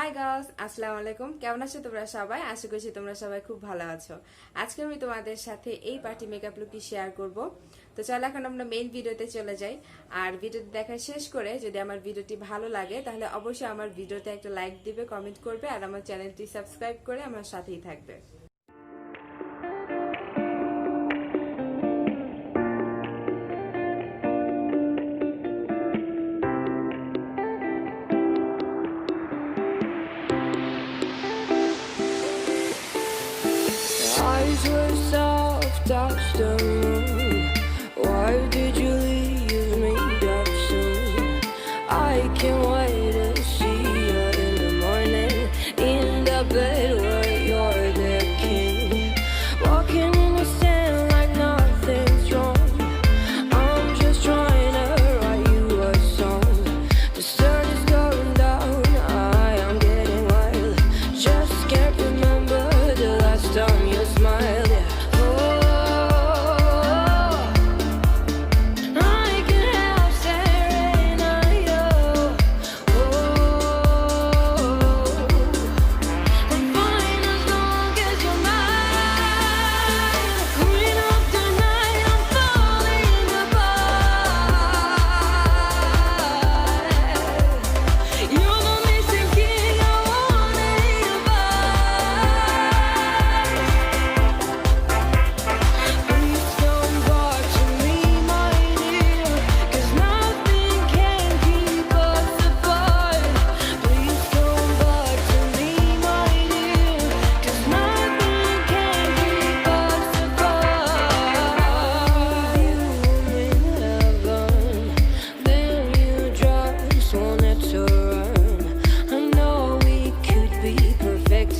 High girls, আসসালামু আলাইকুম। কেমন আছো তোমরা সবাই? আশা করছি তোমরা সবাই খুব ভালো আছো। আজকে আমি তোমাদের সাথে এই পার্টি মেকআপ লুকটি শেয়ার করব। তো চলো এখন আমরা মেইন ভিডিওতে চলে যাই। আর ভিডিওটি দেখা শেষ করে যদি আমার ভিডিওটি ভালো লাগে তাহলে অবশ্যই আমার ভিডিওতে একটা লাইক দিবে, কমেন্ট করবে আর আমার চ্যানেলটি সাবস্ক্রাইব করে আমার সাথেই থাকবে। Eyes were soft, touched the moon. Why did you leave me that soon? I can't wait to see you in the morning, in the bed where you're the king. Walking in the sand like nothing's wrong. I'm just trying to write you a song. The sun is going down, I am getting wild. Just can't remember the last time you smiled.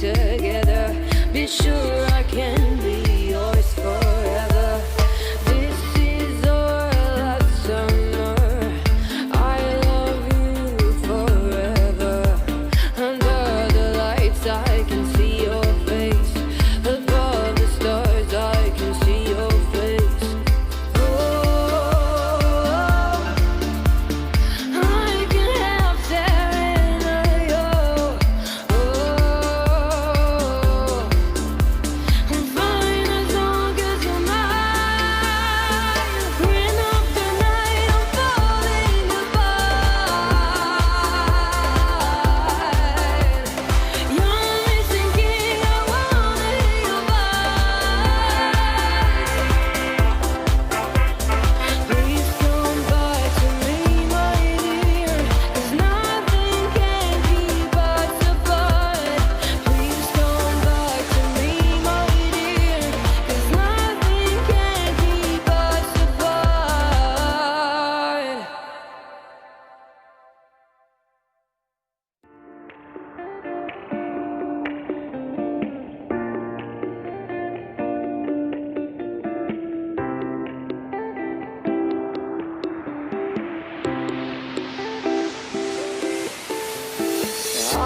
Together, be sure I can be yours forever. This is our last summer. I love you forever. Under the lights I can see your face. Above the stars I can see your face. Oh, I can help staring at you.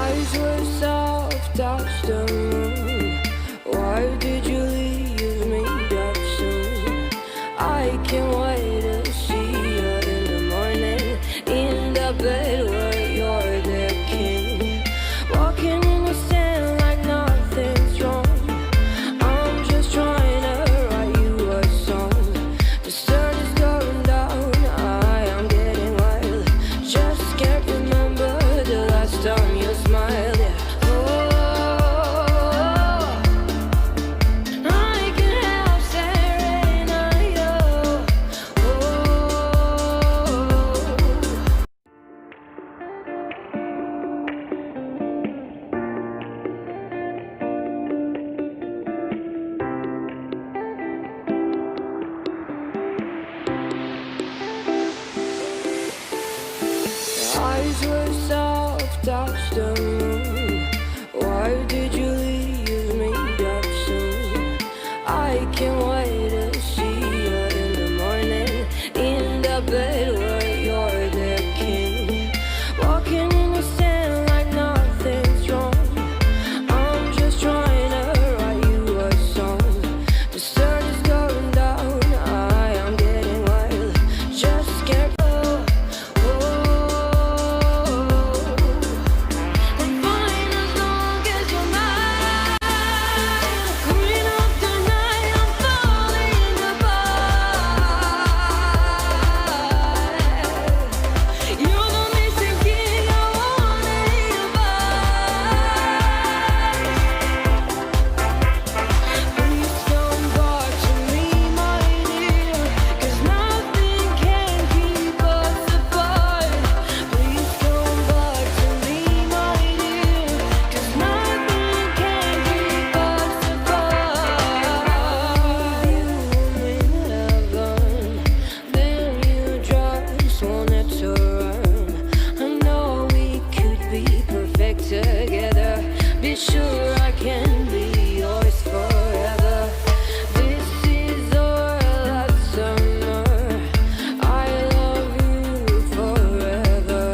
Eyes were soft, touched the moon. Why did you leave me that soon? I can't wait to see you in the morning, in the bed where you're the king. Walking in the sand like nothing's wrong. I'm just trying to write you a song. The sun is going down, I am getting wild. Just can't remember the last time you smiled. I can help staring at you. Eyes were soft, touched the moon. Why did you leave me that soon? I can't wait to see you in the morning, in the bed where you're the king. Walking in the sand like nothing's wrong. I'm just trying to write you a song. The sun is going down, I am getting wild. Just can't go. Oh, Be sure I can be yours forever. This is our last summer. I love you forever.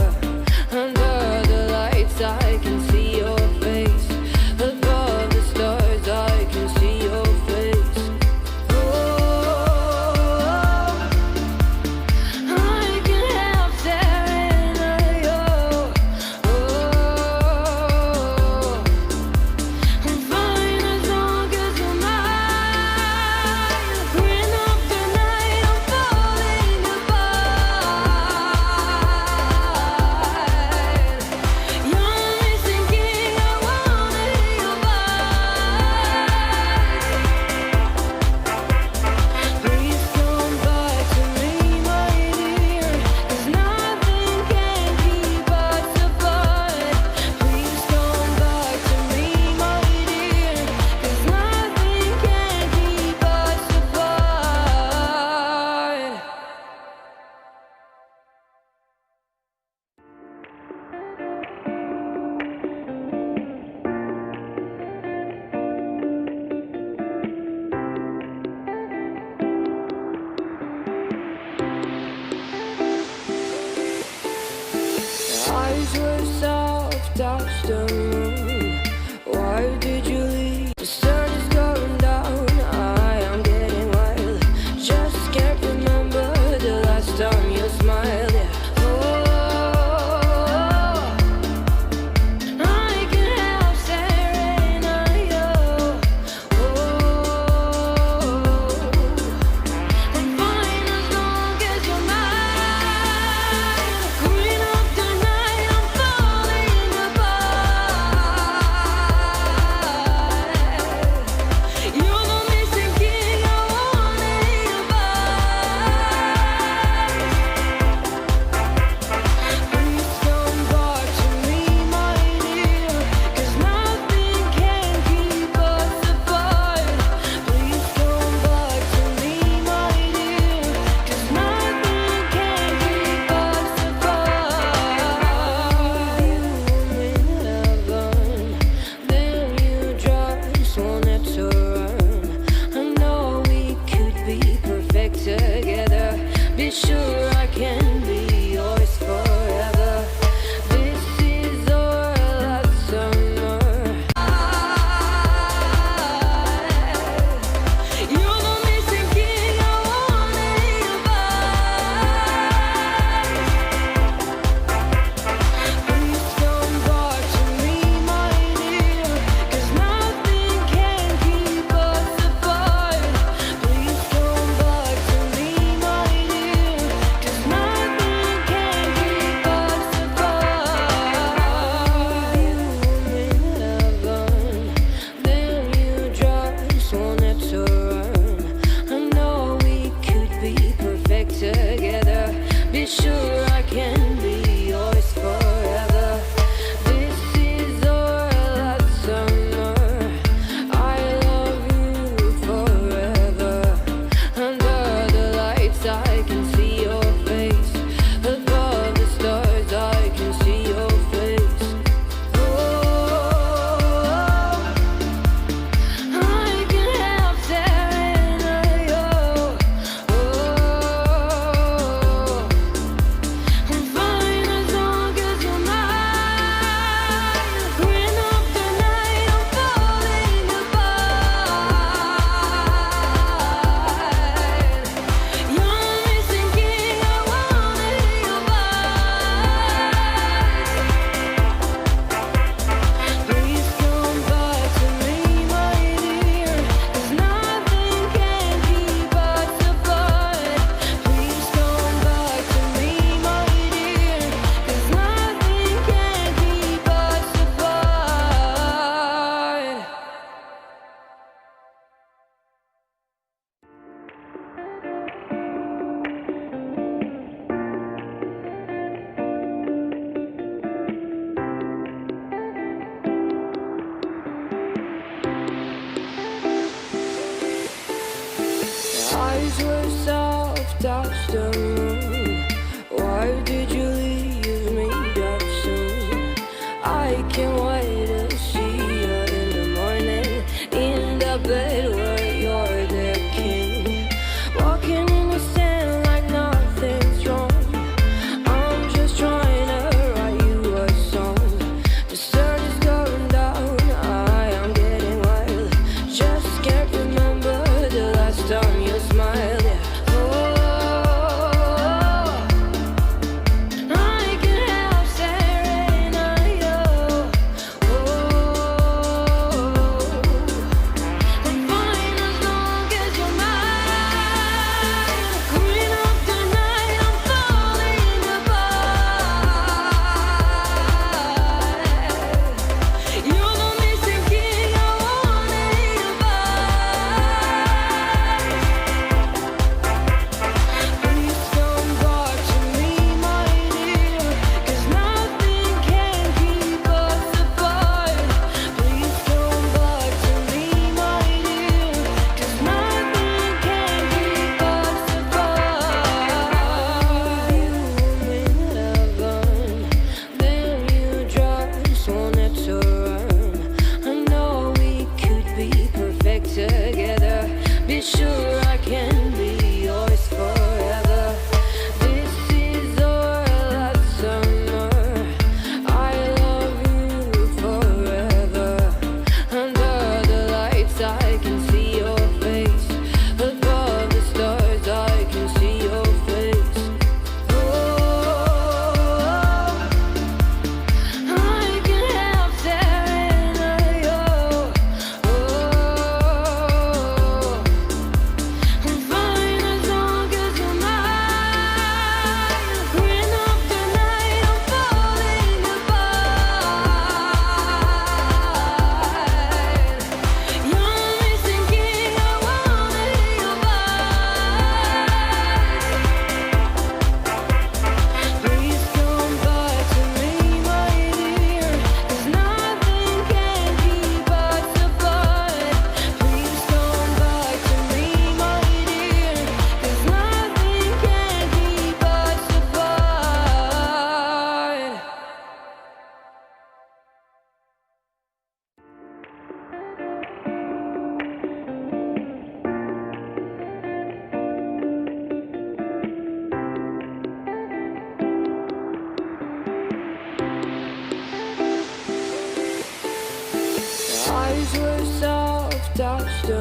Under the lights I can see your face. Above the stars I can see your face. I can help staring at you. I'm fine as long as you're mine. Green up the night, I'm falling apart. You're missing king, I wanna hear your voice. Please come back to me, my dear, 'cause nothing can keep us apart. Please come back to me, my dear, 'cause nothing can keep us apart. Eyes were soft, touched the moon. Why did you leave? The sun is going down. I am getting wild. Just can't remember the last time you smiled. Yeah. I can help staring at you. I'm fine as long as you're mine. Green up the night, I'm falling apart. You're the missing king, I wanna hear your voice. Please come back to me, my dear, 'cause nothing can keep us apart. Please come back to me, my dear, 'cause nothing can keep us apart. You in heaven, then you just wanted to run. I know we could be perfect together. Be sure I can be yours forever. This is our last summer. You're the missing king, I wanna hear your voice. Please come back to me, my dear, 'cause nothing can keep us apart. Please come back to me, my dear, 'cause nothing can keep us apart. You in heaven, then you just wanted to run. I know we could be perfect together. Be sure I can be yours forever. This is our last summer. I love you forever. Under the lights I can see your face. Above the stars I can see your face. I can help staring at you. I'm fine as long as you're mine. Green up the night, I'm falling apart. You're missing king, I wanna hear your voice. Please come back to me, my dear, 'cause nothing can keep us apart. Please come back to me, my dear, 'cause nothing can keep us apart. Eyes were soft, touched the moon. Why did you leave me that soon? I can't wait to see you sure I can be yours forever. This is our last summer. I love you forever. Under the lights I can see your face. Above the stars I can see your face. Oh, I can help staring at you. Oh, I'm fine as long as you're mine. Green up the night, I'm falling apart. You're missing king, I wanna hear your voice. Please come back to me, my dear, 'cause nothing can keep us apart. Please come back to me, my dear, 'cause nothing can keep us apart. Eyes were soft, touched the